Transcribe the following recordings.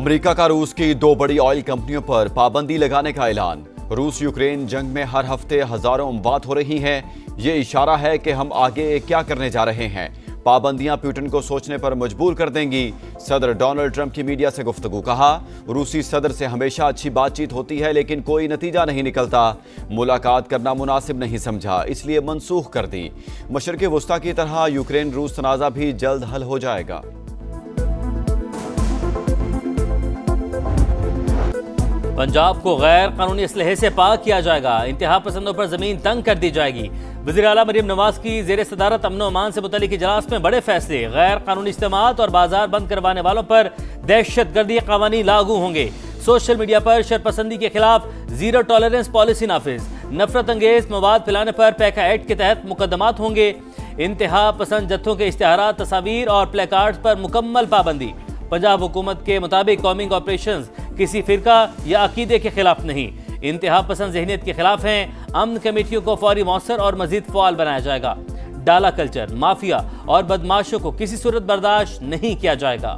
America का रूस की 2 बड़ी ऑयल कंपनियों पर पाबंदी लगाने का ऐलान। रूस यूक्रेन जंग में हर हफ्ते हजारों अमवात हो रही हैं। ये इशारा है कि हम आगे क्या करने जा रहे हैं। पाबंदियां पुतिन को सोचने पर मजबूर कर देंगी। सदर डोनाल्ड ट्रंप की मीडिया से गुफ्तगू। कहा, रूसी सदर से हमेशा अच्छी बातचीत होती है लेकिन कोई नतीजा नहीं निकलता। मुलाकात करना मुनासिब नहीं समझा, इसलिए मनसूख कर दी। मशरिक़ वस्ता की तरह यूक्रेन रूस तनाज़ा भी जल्द हल हो जाएगा। पंजाब को गैर कानूनी असलहे से पाक किया जाएगा। इंतहा पसंदों पर जमीन तंग कर दी जाएगी। वज़ीर आला मरियम नवाज की जेर सदारत अमन अमान से मुतल्लिक़ इजलास में बड़े फैसले। गैर कानूनी इस्तेमाल और बाजार बंद करवाने वालों पर दहशतगर्दी कानून लागू होंगे। सोशल मीडिया पर शरपसंदी के खिलाफ जीरो टॉलरेंस पॉलिसी नाफिज। नफरत अंगेज मवाद फैलाने पर पैका एक्ट के तहत मुकदमात होंगे। इंतहा पसंद जत्थों के इश्तिहारात, तस्वीर और प्लेकार्ड्स पर मुकम्मल पाबंदी। पंजाब हुकूमत के मुताबिक कॉमिंग ऑपरेशन किसी फिरका या अकीदे के खिलाफ नहीं, इंतहा पसंद जहनीत के खिलाफ हैं। अमन कमेटियों को फौरी मौसर और मजीद फ़आल बनाया जाएगा। डाला कल्चर, माफिया और बदमाशों को किसी सूरत बर्दाश्त नहीं किया जाएगा।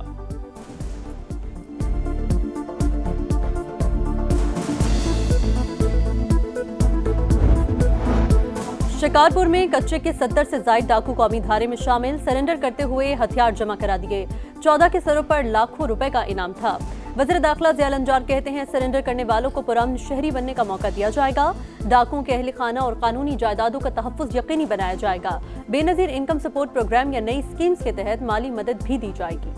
शिकारपुर में कच्चे के 70 से ज्यादा डाकू कौमी धारे में शामिल। सरेंडर करते हुए हथियार जमा करा दिए। 14 के सरों पर लाखों रुपए का इनाम था। वज़ीर दाखिला ज़ियाल अंजार कहते हैं, सरेंडर करने वालों को पुरअमन शहरी बनने का मौका दिया जाएगा। डाकुओं के अहले खाना और कानूनी जायदादों का तहफ़्फ़ुज़ यकीनी बनाया जाएगा। बेनज़ीर इनकम सपोर्ट प्रोग्राम या नई स्कीम्स के तहत माली मदद भी दी जाएगी।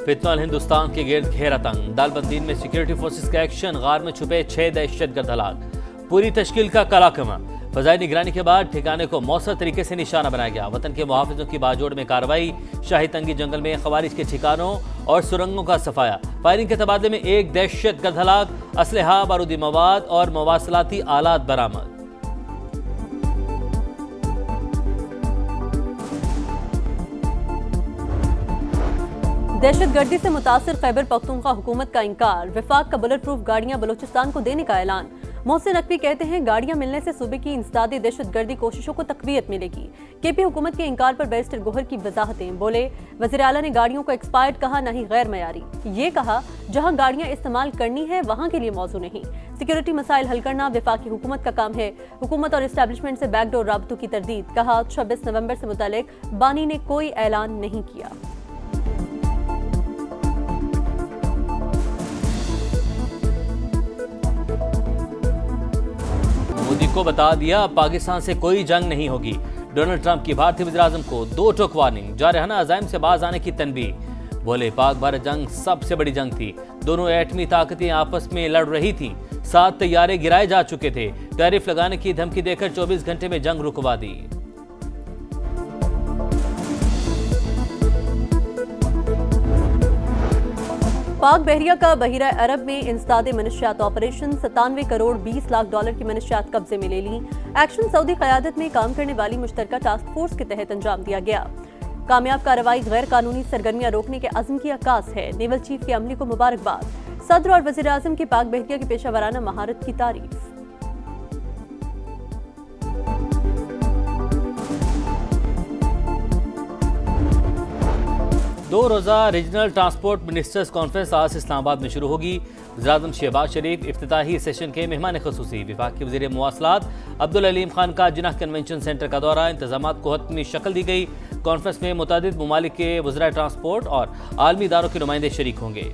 फितनल हिंदुस्तान के गिर्द घेरा तंग। दालबंदीन में सिक्योरिटी फोर्सेस का एक्शन। गार में छुपे 6 दहशतगर्द हलाक। पूरी तश्कील का कलाकमा। फजाई निगरानी के बाद ठिकाने को मौसर तरीके से निशाना बनाया गया। वतन के मुहाफिजों की बाजोड़ में कार्रवाई। शाही तंगी जंगल में खवारिज के ठिकानों और सुरंगों का सफाया। फायरिंग के तबादले में 1 दहशतगर्द हलाक। असलहा, बारूदी मवाद और मवासलाती आलात बरामद। दहशतगर्दी से मुतासिर खैबर पख्तूनख्वा हुकूमत का इंकार। विफाक का बुलेट प्रूफ गाड़ियां बलूचिस्तान को देने का ऐलान। मोहसिन नकवी कहते हैं, गाड़ियां मिलने से सूबे की इंसदादी दहशतगर्दी कोशिशों को तकवीयत मिलेगी। केपी हुकूमत के इंकार पर बैरिस्टर गोहर की वजाहतें। बोले, वज़ीर आला ने गाड़ियों को एक्सपायर्ड कहा, नहीं गैर मयारी। ये कहा, जहां गाड़ियां इस्तेमाल करनी है वहां के लिए मौजू नहीं। सिक्योरिटी मसाइल हल करना वफाकी हुकूमत का काम है। हुकूमत और इस्टेब्लिशमेंट से बैकडोर राबतों की तरदीद। कहा, 26 नवंबर से मुतालिक बानी ने कोई ऐलान नहीं किया। मोदी को बता दिया, पाकिस्तान से कोई जंग नहीं होगी। डोनाल्ड ट्रंप की भारतीय वज़ीर-ए-आज़म को 2 टोक वार्निंग। जारहाना अज़ाइम से बाज आने की तनबीह। बोले, पाक भारत जंग सबसे बड़ी जंग थी। दोनों एटमी ताकतें आपस में लड़ रही थीं। 7 तैयारे गिराए जा चुके थे। टैरिफ लगाने की धमकी देकर 24 घंटे में जंग रुकवा दी। पाक बहरिया का बहिरा अरब में इंसदादे मनशियात ऑपरेशन। 97 करोड़ 20 लाख डॉलर की मनशियात कब्जे में ले ली। एक्शन सऊदी क़यादत में काम करने वाली मुश्तरका टास्क फोर्स के तहत अंजाम दिया गया। कामयाब कार्रवाई गैर कानूनी सरगर्मियां रोकने के अज़्म की अक्कास है। नेवल चीफ के अमले को मुबारकबाद। सदर और वज़ीर आज़म की पाक बहरिया की पेशा वराना महारत की तारीफ। दो रोज़ा रीजनल ट्रांसपोर्ट मिनिस्टर्स कॉन्फ्रेंस आज इस्लामाबाद में शुरू होगी। वज़ीर-ए-आज़म शहबाज शरीफ इफ्तिताही सेशन के मेहमान ख़ुसूसी। विफाक के वज़ीर मवासलात अब्दुल अलीम खान का जिन्नाह कन्वेंशन सेंटर का दौरा। इंतजामात को हतमी शक्ल दी गई। कॉन्फ्रेंस में मुतादिद ममालिक के वज़राए ट्रांसपोर्ट और आलमी इदारों के नुमाइंदे शरीक होंगे।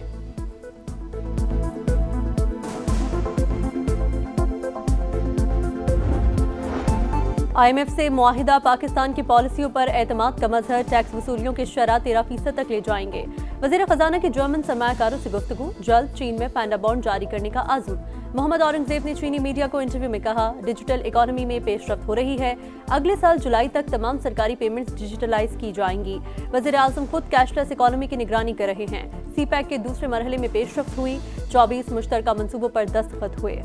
IMF से मुआहिदा। पाकिस्तान की पॉलिसियों पर एतमाद का मजहर। टैक्स वसूलियों की शरह 13% तक ले जाएंगे। वज़ीर ख़जाना की जर्मन सरमायाकारों से गुफ्तगू। जल्द चीन में पैंडा बॉन्ड जारी करने का आज़म। मोहम्मद औरंगजेब ने चीनी मीडिया को इंटरव्यू में कहा, डिजिटल इकोनॉमी में पेशरफ्त हो रही है। अगले साल जुलाई तक तमाम सरकारी पेमेंट्स डिजिटलाइज की जाएंगी। वज़ीर आज़म खुद कैशलेस इकोनॉमी की निगरानी कर रहे हैं। CPEC के दूसरे मरहले में पेशरफ्त हुई। 24 मुश्तरका मंसूबों पर दस्तखत हुए।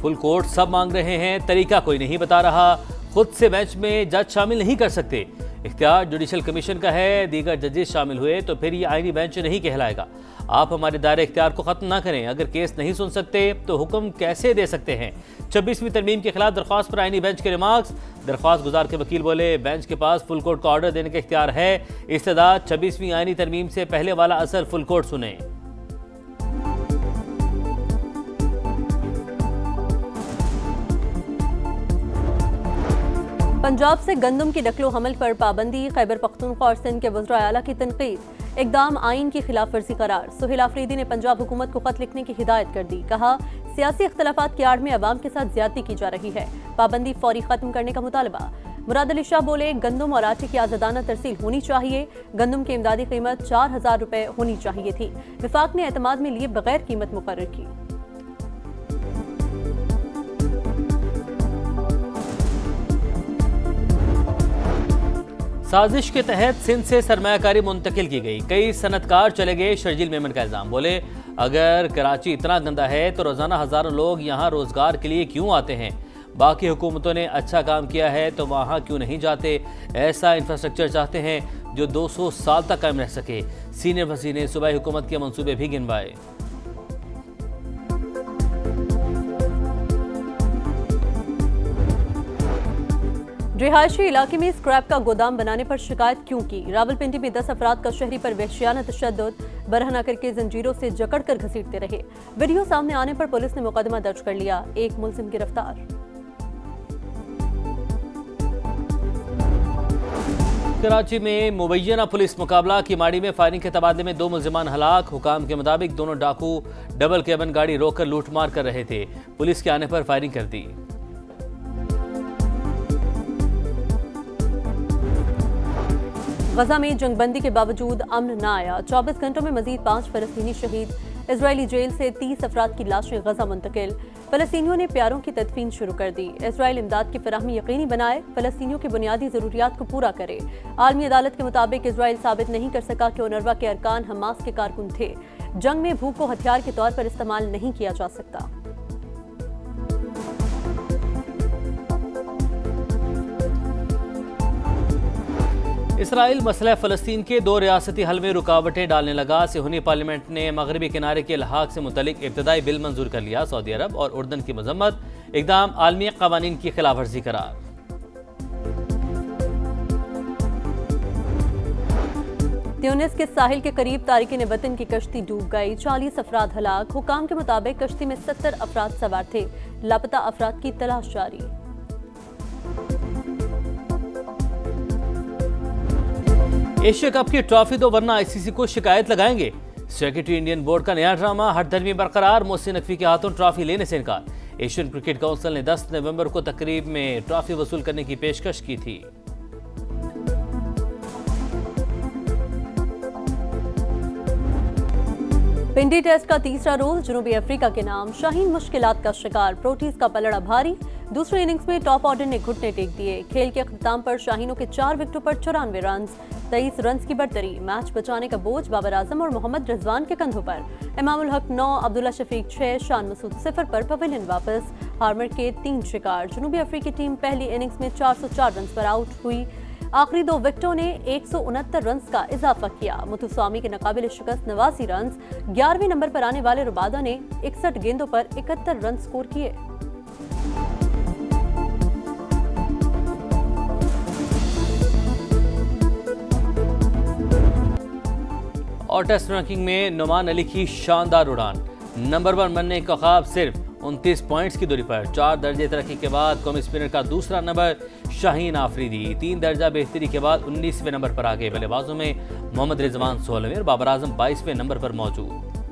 फुल कोर्ट सब मांग रहे हैं, तरीका कोई नहीं बता रहा। खुद से मैच में जज शामिल नहीं कर सकते। इख्तियार जुडिशल कमीशन का है, दीगर जजेस शामिल हुए तो फिर ये आईनी बेंच नहीं कहलाएगा। आप हमारे दायरे इख्तियार को खत्म ना करें। अगर केस नहीं सुन सकते तो हुक्म कैसे दे सकते हैं? 26वीं तरमीम के खिलाफ दरख्वास्त पर आईनी बेंच के रिमार्क्स। दरख्वास्त गुजार के वकील बोले, बेंच के पास फुल कोर्ट का ऑर्डर देने का इख्तियार है। इस्तदा 26वीं आईनी तरमीम से पहले वाला असर फुल कोर्ट सुने। पंजाब से गंदम की नकलो हमल पर पाबंदी, खैबर पख्तूनख्वा और सिंध के वज़रा आला की तनकीद। इक़दाम आइन की खिलाफ वर्जी करार। सुहेल आफरीदी ने पंजाब हुकूमत को खत लिखने की हिदायत कर दी। कहा, सियासी इख्तलाफात की आड़ में अवाम के साथ ज्यादती की जा रही है। पाबंदी फौरी खत्म करने का मुतालबा। मुराद अली शाह बोले, गंदम और आटे की आज़ादाना तरसील होनी चाहिए। गंदम की इमदादी कीमत 4000 रुपये होनी चाहिए थी। विफाक ने एतमाद में लिए बगैर कीमत मुकर्रर की। साजिश के तहत सिंध से सरमायाकारी मुंतकिल की गई। कई सनतकार चले गए। शर्जील मेमन का इल्जाम। बोले, अगर कराची इतना गंदा है तो रोजाना हजारों लोग यहाँ रोजगार के लिए क्यों आते हैं? बाकी हुकूमतों ने अच्छा काम किया है तो वहाँ क्यों नहीं जाते? ऐसा इंफ्रास्ट्रक्चर चाहते हैं जो 200 साल तक कायम रह सके। सीनियर वज़ीर ने सूबाई हुकूमत के मंसूबे भी गिनवाए। रिहायशी इलाके में स्क्रैप का गोदाम बनाने पर शिकायत क्यों की? रावलपिंडी में 10 अफराद का शहरी पर वहशियाना तशद्दुद, बरहना करके जंजीरों से जकड़कर घसीटते रहे। वीडियो सामने आने पर पुलिस ने मुकदमा दर्ज कर लिया। एक मुलजिम गिरफ्तार। कराची में मुबैना पुलिस मुकाबला। किमाड़ी में फायरिंग के तबादले में 2 मुलजिमान हलाक। हुकाम के मुताबिक दोनों डाकू डबल केबन गाड़ी रोककर लूटमार कर रहे थे। पुलिस के आने पर फायरिंग कर दी। गजा में जंगबंदी के बावजूद अमन न आया। 24 घंटों में मजीद 5 फलस्तीनी शहीद। इजरायली जेल से 30 अफराद की लाशें गजा मुंतकिल। फलस्तीनियों ने प्यारों की तदफीन शुरू कर दी। इजराइल इमदाद की फराहमी यकीनी बनाए, फलस्तीनियों की बुनियादी जरूरियात को पूरा करे। आलमी अदालत के मुताबिक इजराइल साबित नहीं कर सका कि ओनरवा के अरकान हमास के कारकुन थे। जंग में भूख को हथियार के तौर पर इस्तेमाल नहीं किया जा सकता। इसराइल मसला फ़लस्तीन के 2 रियासती हल में रुकावटें डालने लगा। सिहोनी पार्लियामेंट ने मगरबी किनारे के लहाक से मुतलिक इब्तदाई बिल मंजूर कर लिया। सऊदी अरब और उर्दन की मजम्मत। इक़दाम आलमी क़वानीन की खिलाफ वर्जी करार। ट्यूनिस के साहिल के करीब तारिकीन वतन की कश्ती डूब गई। 40 अफराद हलाक। हुकाम के मुताबिक कश्ती में 70 अफराद सवार थे। लापता अफराद की तलाश जारी। एशिया कप की ट्रॉफी दो वरना आईसीसी को शिकायत लगाएंगे। सेक्रेटरी इंडियन बोर्ड का नया ड्रामा। हठधर्मी बरकरार। मोहसिन नकवी के हाथों ट्रॉफी लेने से इनकार। एशियन क्रिकेट काउंसिल ने 10 नवंबर को तकरीब में ट्रॉफी वसूल करने की पेशकश की थी। पिंडी टेस्ट का तीसरा रोज जनूबी अफ्रीका के नाम। शाहीन मुश्किलात का शिकार। प्रोटीज का पलड़ा भारी। दूसरी इनिंग्स में टॉप ऑर्डर ने घुटने टेक दिए। खेल के अख्ताम पर शाहीनों के 4 विकेटों पर 94 रन। 23 रन की बढ़तरी। मैच बचाने का बोझ बाबर आजम और मोहम्मद रिजवान के कंधों पर। इमामुल हक 9, अब्दुल्ला शफीक 6, शान मसूद 0 पर पवेलियन वापस। हार्मर के 3 शिकार। जनूबी अफ्रीकी टीम पहली इनिंग्स में 404 रन पर आउट हुई। आखिरी 2 विकेटों ने 169 रन का इजाफा किया। मुथुस्वामी के नाकाबिल शिकस्त 89 रन। 11वें नंबर पर आने वाले रुबादा ने 61 गेंदों पर 71 रन स्कोर किए। और टेस्ट रैंकिंग में नुमान अली की शानदार उड़ान। नंबर 1 बनने का ख्वाब सिर्फ 29 पॉइंट्स की दूरी पर। 4 दर्जे तरक्की के बाद कौमी स्पिनर का दूसरा नंबर शाहीन आफरीदी। 3 दर्जा बेहतरी के बाद 19वें नंबर पर आ गए। बल्लेबाजों में मोहम्मद रिजवान 16वें और बाबर आजम 22वें नंबर पर मौजूद।